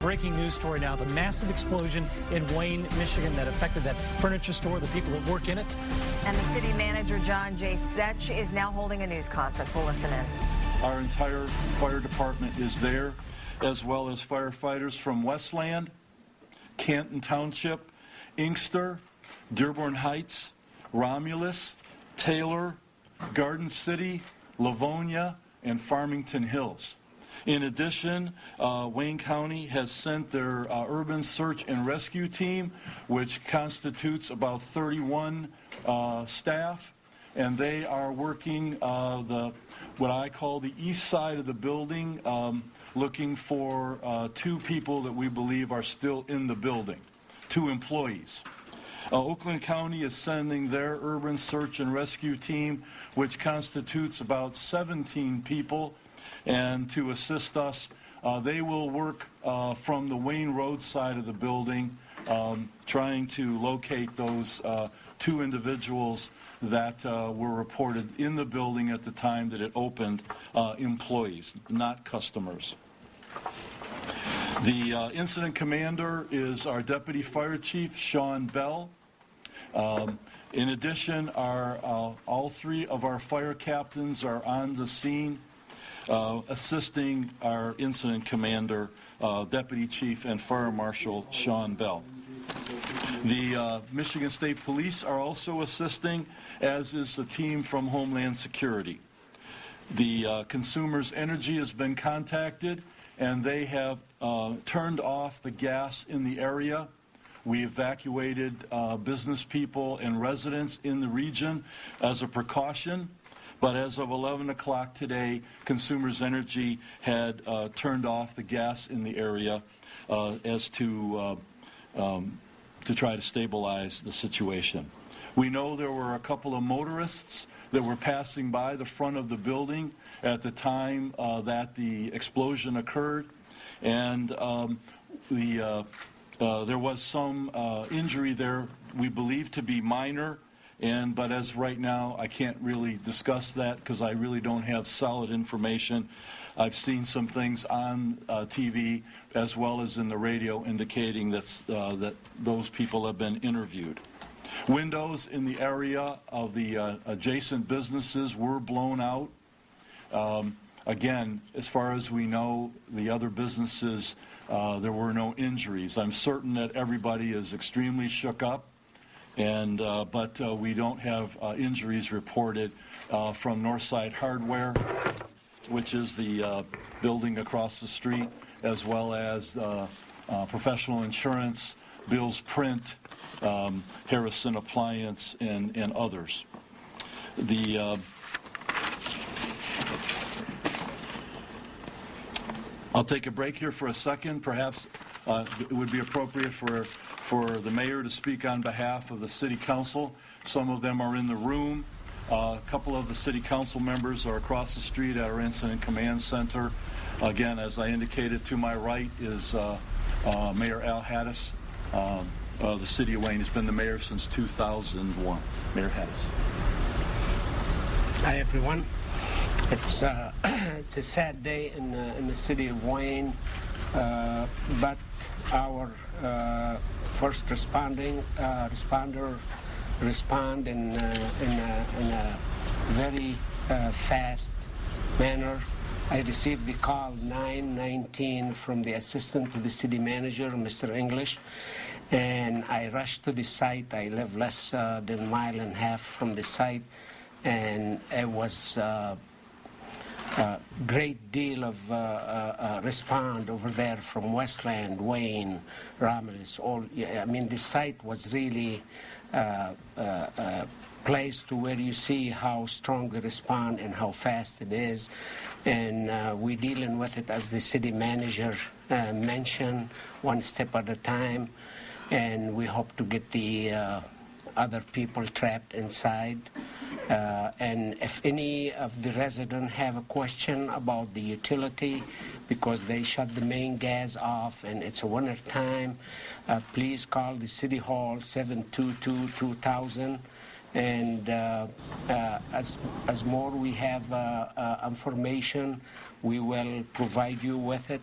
breaking news story now. The massive explosion in Wayne, Michigan that affected that furniture store, the people that work in it. And the city manager, John J. Setch, is now holding a news conference. We'll listen in. Our entire fire department is there, as well as firefighters from Westland, Canton Township, Inkster, Dearborn Heights, Romulus, Taylor, Garden City, Livonia, and Farmington Hills. In addition, Wayne County has sent their urban search and rescue team, which constitutes about 31 staff, and they are working what I call the east side of the building, looking for 2 people that we believe are still in the building, 2 employees. Oakland County is sending their urban search and rescue team, which constitutes about 17 people, and to assist us, they will work from the Wayne Road side of the building, trying to locate those 2 individuals that were reported in the building at the time that it opened, employees, not customers. The incident commander is our deputy fire chief, Sean Bell. In addition, all 3 of our fire captains are on the scene, assisting our incident commander, deputy chief, and fire marshal Sean Bell. The Michigan State Police are also assisting, as is the team from Homeland Security. The Consumers Energy has been contacted, and they have turned off the gas in the area. We evacuated business people and residents in the region as a precaution. But as of 11 o'clock today, Consumers Energy had turned off the gas in the area as to try to stabilize the situation. We know there were a couple of motorists that were passing by the front of the building at the time that the explosion occurred, and there was some injury there we believe to be minor, but as right now I can't really discuss that because I really don't have solid information. I've seen some things on TV as well as in the radio indicating that those people have been interviewed. Windows in the area of the adjacent businesses were blown out. Again, as far as we know, the other businesses, there were no injuries. I'm certain that everybody is extremely shook up, but we don't have injuries reported from Northside Hardware, which is the building across the street, as well as Professional Insurance, Bill's Print, Harrison Appliance, and others. I'll take a break here for a second. Perhaps it would be appropriate for the mayor to speak on behalf of the city council. Some of them are in the room. A couple of the city council members are across the street at our incident command center. Again, as I indicated, to my right is Mayor Al Haddis. The city of Wayne has been the mayor since 2001. Mayor Haddis. Hi, everyone. It's a sad day in the city of Wayne, but our first responder respond in a very fast manner. I received the call 9:19 from the assistant to the city manager, Mr. English, and I rushed to the site. I live less than a mile and a half from the site, and it was a great deal of respond over there from Westland, Wayne, Romulus. I mean, the site was really place to where you see how strong the respond and how fast it is, and we're dealing with it, as the city manager mentioned, one step at a time, and we hope to get the other people trapped inside. And if any of the residents have a question about the utility, because they shut the main gas off and it's a winter time, please call the City Hall 722-2000. And as more we have information, we will provide you with it.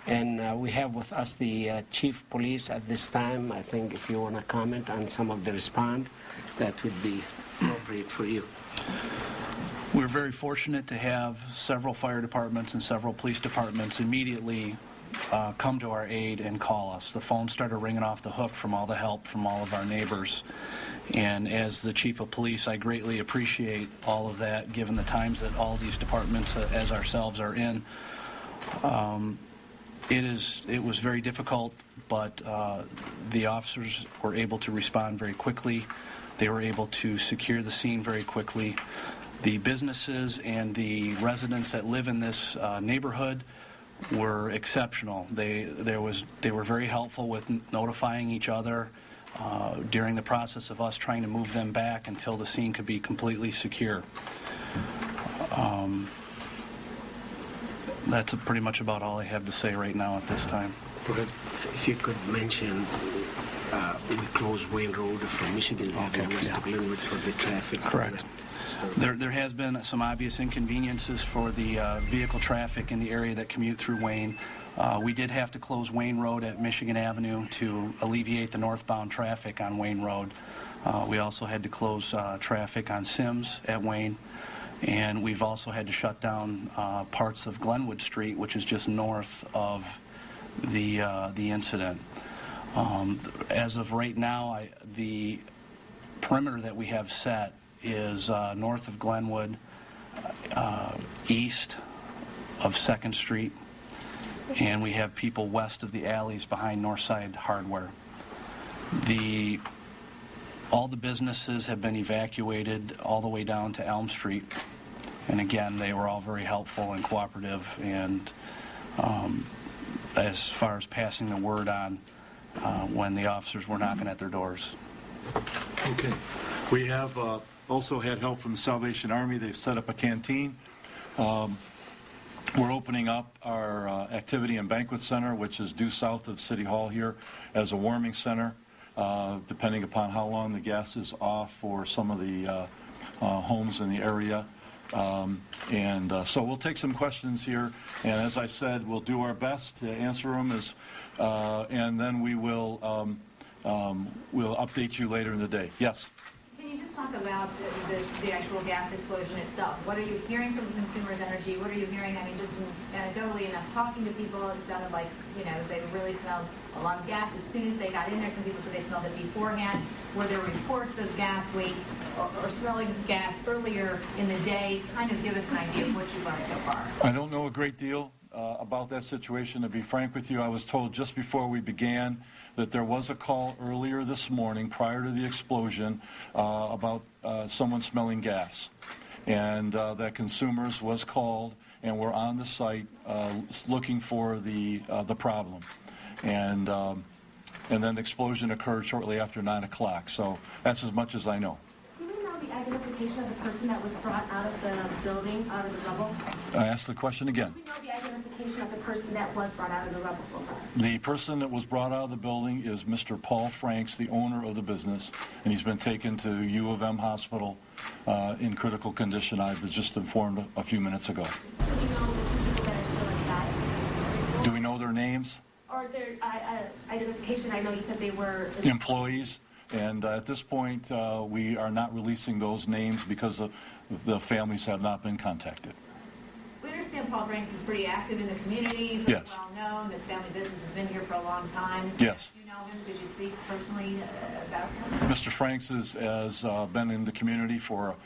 And we have with us the chief police at this time. I think if you want to comment on some of the response, that would be appropriate for you. We're very fortunate to have several fire departments and several police departments immediately come to our aid and call us. The phone started ringing off the hook from all the help from all of our neighbors. And as the chief of police, I greatly appreciate all of that, given the times that all these departments, as ourselves, are in. It was very difficult, but the officers were able to respond very quickly. They were able to secure the scene very quickly. The businesses and the residents that live in this neighborhood were exceptional. They were very helpful with notifying each other during the process of us trying to move them back until the scene could be completely secure. That's pretty much about all I have to say right now at this time. If you could mention, we closed Wayne Road from Michigan Avenue west to Glenwood for the traffic. Correct. There has been some obvious inconveniences for the vehicle traffic in the area that commute through Wayne. We did have to close Wayne Road at Michigan Avenue to alleviate the northbound traffic on Wayne Road. We also had to close traffic on Sims at Wayne. And we've also had to shut down parts of Glenwood Street, which is just north of the incident. As of right now, the perimeter that we have set is north of Glenwood, east of 2nd Street, and we have people west of the alleys behind Northside Hardware. All the businesses have been evacuated all the way down to Elm Street. And again, they were all very helpful and cooperative, and as far as passing the word on when the officers were knocking at their doors. Okay. We have also had help from the Salvation Army. They've set up a canteen. We're opening up our activity and banquet center, which is due south of City Hall here, as a warming center, depending upon how long the gas is off for some of the homes in the area. So we'll take some questions here, and as I said, we'll do our best to answer them, and then we will we'll update you later in the day. Yes? Can you just talk about the actual gas explosion itself? What are you hearing from Consumers Energy? What are you hearing? I mean, just anecdotally, and us talking to people, it sounded like, they really smelled a lot of gas as soon as they got in there. Some people said they smelled it beforehand. Were there reports of gas leak or smelling gas earlier in the day? Kind of give us an idea of what you've learned so far. I don't know a great deal about that situation. To be frank with you, I was told just before we began that there was a call earlier this morning prior to the explosion about someone smelling gas, and that Consumers was called and were on the site looking for the problem, and then the explosion occurred shortly after 9 o'clock. So that's as much as I know. Do we know the identification of the person that was brought out of the building, out of the rubble? I asked the question again. Do we know the identification of the person that was brought out of the rubble so far? The person that was brought out of the building is Mr. Paul Franks, the owner of the business, and he's been taken to U of M Hospital in critical condition. I was just informed a few minutes ago. Do we know the people that are still inside? Do we know their names? Or their identification? I know you said they were Employees. And at this point, we are not releasing those names because the families have not been contacted. We understand Paul Franks is pretty active in the community, very Yes. well known. This family business has been here for a long time. Yes. Do you know him? Did you speak personally about him? Mr. Franks has been in the community for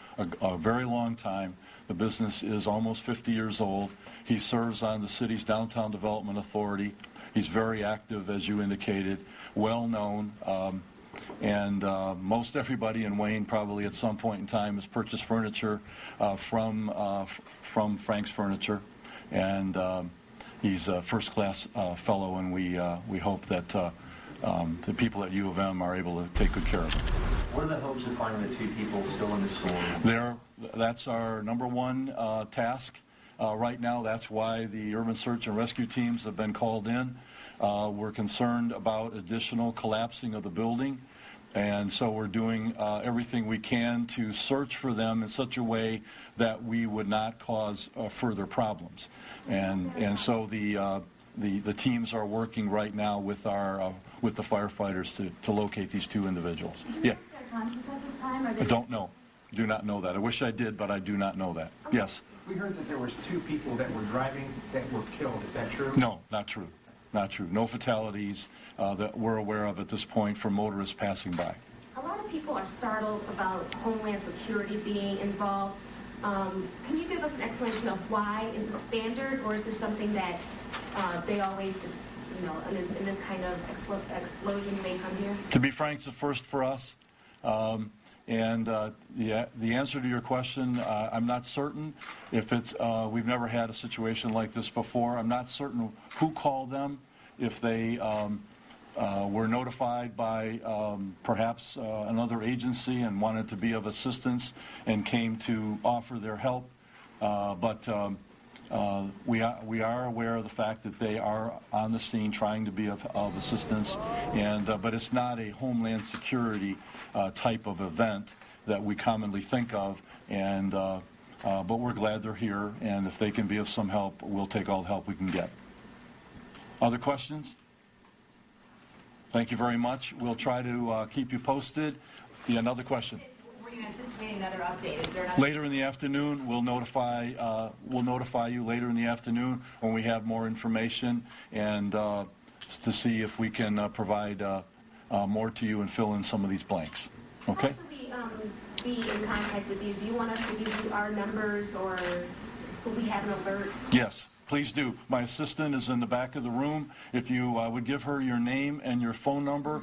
a very long time. The business is almost 50 years old. He serves on the city's Downtown Development Authority. He's very active, as you indicated, well known. And most everybody in Wayne probably at some point in time has purchased furniture from Frank's Furniture, and he's a first-class fellow, and we hope that the people at U of M are able to take good care of him. What are the hopes of finding the two people still in the store? That's our number one task right now. That's why the urban search and rescue teams have been called in. We're concerned about additional collapsing of the building, and so we're doing everything we can to search for them in such a way that we would not cause further problems. And so the the teams are working right now with the firefighters to locate these two individuals. Yeah. I don't know. Do not know that. I wish I did, but I do not know that. Yes. We heard that there was 2 people that were driving that were killed. Is that true? No, not true. Not true. No fatalities that we're aware of at this point from motorists passing by. A lot of people are startled about Homeland Security being involved. Can you give us an explanation of why? Is it standard, or is this something that they always just, you know, in this kind of explosion they come here? To be frank, it's a first for us. The answer to your question, I'm not certain if it's, we've never had a situation like this before. I'm not certain who called them, if they were notified by perhaps another agency and wanted to be of assistance and came to offer their help. We are aware of the fact that they are on the scene trying to be of assistance, but it's not a Homeland Security type of event that we commonly think of, but we're glad they're here, and if they can be of some help, we'll take all the help we can get. Other questions? Thank you very much. We'll try to keep you posted. Yeah, another question. Were you anticipating another update? Is there another... Later in the afternoon, we'll notify you later in the afternoon when we have more information, and to see if we can provide more to you and fill in some of these blanks. Okay? How should we be in contact with you? Do you want us to give you our numbers, or will we have an alert? Yes. Please do. My assistant is in the back of the room. If you would give her your name and your phone number,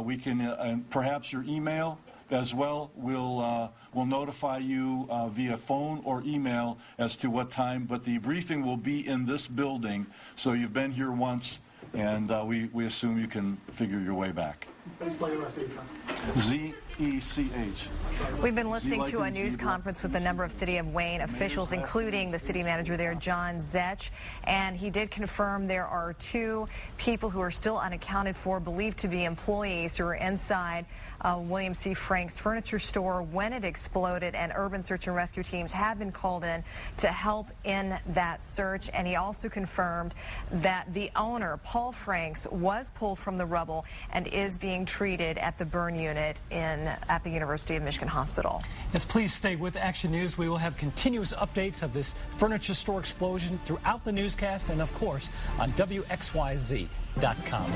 we can, and perhaps your email as well. We'll notify you via phone or email as to what time. But the briefing will be in this building, so you've been here once, and we assume you can figure your way back. Z-E-C-H. We've been listening to a news conference with a number of City of Wayne officials, including the city manager there, John Zetch, and he did confirm there are 2 people who are still unaccounted for, believed to be employees who were inside William C. Frank's furniture store when it exploded, and urban search and rescue teams have been called in to help in that search. And he also confirmed that the owner, Paul Franks, was pulled from the rubble and is being treated at the burn unit at the University of Michigan Hospital. Yes, please stay with Action News. We will have continuous updates of this furniture store explosion throughout the newscast and, of course, on WXYZ.com.